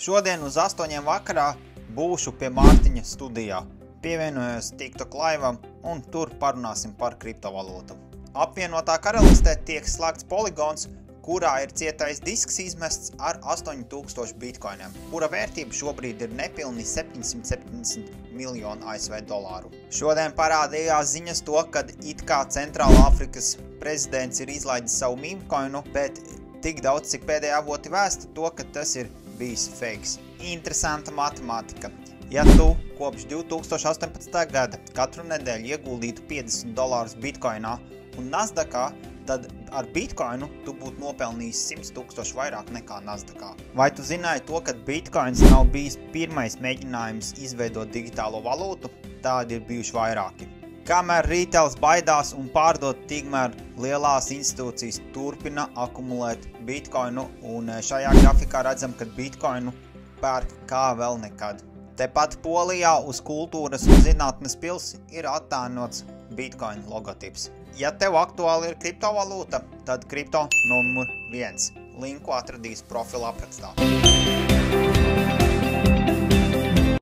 Šodien uz 8 vakarā būšu pie Mārtiņa studijā. Pievienojos TikTok laivam un tur parunāsim par kriptovalūtu. Apvienotā karalistē tiek slēgts poligons, kurā ir cietais disks izmests ar 8000 bitkoiniem, kura vērtība šobrīd ir nepilni 770 miljonu ASV dolāru. Šodien parādījās ziņas to, kad it kā Centrāla Afrikas prezidents ir izlaidis savu mīmkoinu, bet tik daudz, cik pēdējā avoti vēsta to, ka tas ir bijis fakes. Interesanta matemātika. Ja tu kopš 2018. gada katru nedēļu ieguldītu $50 bitkoinā un Nasdaqā, tad ar bitkoinu tu būtu nopelnījis 100 000 vairāk nekā Nasdaqā. Vai tu zināji to, ka bitkoins nav bijis pirmais mēģinājums izveidot digitālo valūtu? Tādi ir bijuši vairāki. Kamēr retails baidās un pārdot, tikmēr lielās institūcijas turpina akumulēt bitkoinu, un šajā grafikā redzam, ka bitkoinu pērk kā vēl nekad. Tepat Polijā uz Kultūras un zinātnes pils ir attēlots bitkoina logotips. Ja tev aktuāli ir kriptovalūta, tad kripto numur 1. Linku atradīs profila aprakstā.